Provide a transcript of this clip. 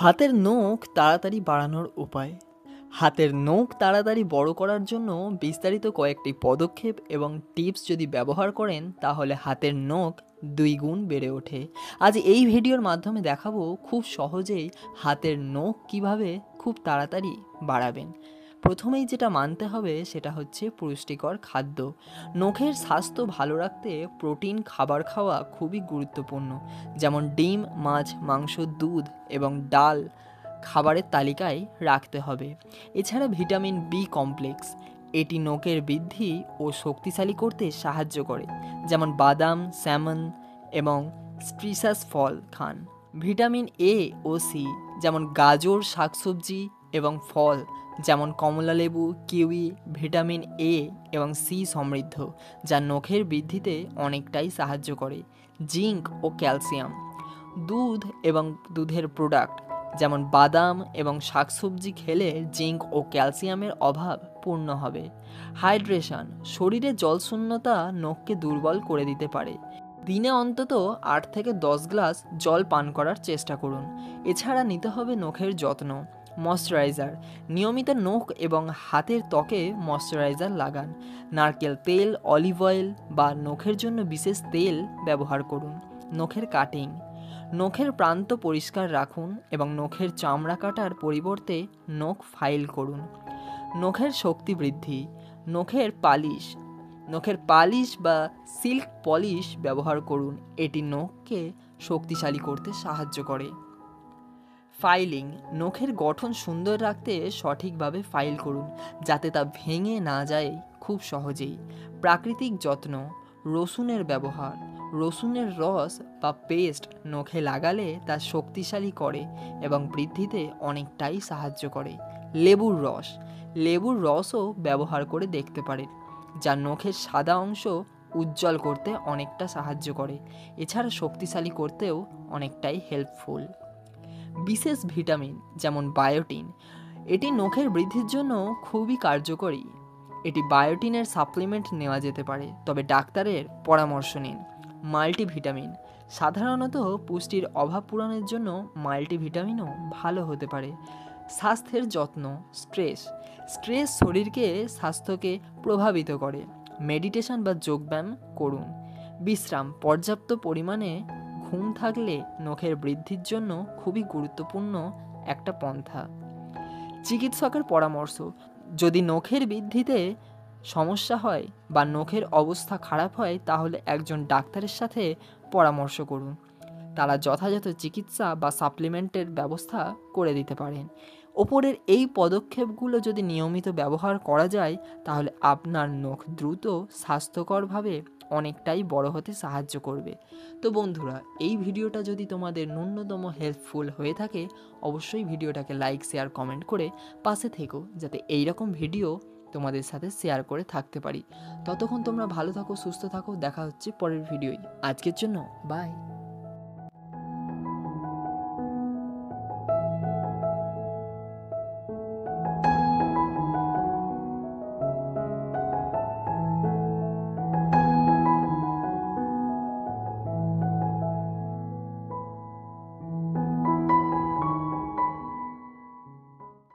হাতের নখ তাড়াতাড়ি বাড়ানোর উপায়। হাতের নখ তাড়াতাড়ি বড় করার জন্য বিস্তারিত কয়েকটি পদক্ষেপ এবং টিপস যদি ব্যবহার করেন তাহলে হাতের নখ 2 গুণ বেড়ে ওঠে। আজ এই ভিডিওর মাধ্যমে দেখাবো খুব সহজেই হাতের নখ কিভাবে খুব তাড়াতাড়ি বাড়াবেন। প্রথমেই যেটা মানতে হবে সেটা হচ্ছে পুষ্টিকর খাদ্য। নখের স্বাস্থ্য ভালো রাখতে প্রোটিন খাবার খাওয়া খুবই গুরুত্বপূর্ণ, যেমন ডিম, মাছ, মাংস, দুধ এবং ডাল খাবারের তালিকায় রাখতে হবে। এছাড়া ভিটামিন বি কমপ্লেক্স, এটি নখের বৃদ্ধি ও শক্তিশালী করতে সাহায্য করে, যেমন বাদাম, স্যামন এবং স্ট্রিসাস ফল খান। ভিটামিন এ ও সি, যেমন গাজর, শাকসবজি এবং ফল যেমন কমলালেবু, কিউই ভিটামিন এ এবং সি সমৃদ্ধ, যা নখের বৃদ্ধিতে অনেকটাই সাহায্য করে। জিঙ্ক ও ক্যালসিয়াম, দুধ এবং দুধের প্রোডাক্ট যেমন বাদাম এবং শাকসবজি খেলে জিঙ্ক ও ক্যালসিয়ামের অভাব পূর্ণ হবে। হাইড্রেশন, শরীরে জলশূন্যতা নখকে দুর্বল করে দিতে পারে। দিনে অন্তত 8 থেকে 10 গ্লাস জল পান করার চেষ্টা করুন। এছাড়া নিতে হবে নখের যত্ন। ময়শ্চারাইজার, নিয়মিত নখ এবং হাতের ত্বকে ময়শ্চারাইজার লাগান। নারকেল তেল, অলিভ অয়েল বা নখের জন্য বিশেষ তেল ব্যবহার করুন। নখের কাটিং, নখের প্রান্ত পরিষ্কার রাখুন এবং নখের চামড়া কাটার পরিবর্তে নখ ফাইল করুন। নখের শক্তি বৃদ্ধি, নখের পালিশ বা সিল্ক পলিশ ব্যবহার করুন, এটি নখকে শক্তিশালী করতে সাহায্য করে। ফাইলিং, নখের গঠন সুন্দর রাখতে সঠিকভাবে ফাইল করুন যাতে তা ভেঙে না যায় খুব সহজেই। প্রাকৃতিক যত্ন, রসুনের ব্যবহার, রসুনের রস বা পেস্ট নখে লাগালে তা শক্তিশালী করে এবং বৃদ্ধিতে অনেকটাই সাহায্য করে। লেবুর রসও ব্যবহার করে দেখতে পারেন, যা নখের সাদা অংশ উজ্জ্বল করতে অনেকটা সাহায্য করে। এছাড়া শক্তিশালী করতেও অনেকটাই হেল্পফুল। বিশেষ ভিটামিন যেমন বায়োটিন, এটি নখের বৃদ্ধির জন্য খুবই কার্যকরী। এটি বায়োটিনের সাপ্লিমেন্ট নেওয়া যেতে পারে, তবে ডাক্তারের পরামর্শ নিন। মাল্টিভিটামিন, সাধারণত পুষ্টির অভাব পূরণের জন্য মাল্টিভিটামিনও ভালো হতে পারে। স্বাস্থ্যের যত্ন, স্ট্রেস শরীরকে স্বাস্থ্যকে প্রভাবিত করে। মেডিটেশন বা যোগব্যায়াম করুন। বিশ্রাম, পর্যাপ্ত পরিমাণে ঘুম থাকলে নখের বৃদ্ধির জন্য খুবই গুরুত্বপূর্ণ একটা পন্থা। চিকিৎসকের পরামর্শ, যদি নখের বৃদ্ধিতে সমস্যা হয় বা নখের অবস্থা খারাপ হয় তাহলে একজন ডাক্তারের সাথে পরামর্শ করুন। তারা যথাযথ চিকিৎসা বা সাপ্লিমেন্টের ব্যবস্থা করে দিতে পারেন। ওপরের এই পদক্ষেপগুলো যদি নিয়মিত ব্যবহার করা যায় তাহলে আপনার নখ দ্রুত স্বাস্থ্যকরভাবে অনেকটাই বড় হতে সাহায্য করবে। তো বন্ধুরা, এই ভিডিওটা যদি তোমাদের ন্যূনতম হেল্পফুল হয়ে থাকে অবশ্যই ভিডিওটাকে লাইক, শেয়ার, কমেন্ট করে পাশে থেকো, যাতে এইরকম ভিডিও তোমাদের সাথে শেয়ার করে থাকতে পারি। ততক্ষণ তোমরা ভালো থাকো, সুস্থ থাকো, দেখা হচ্ছে পরের ভিডিওয়। আজকের জন্য বাই।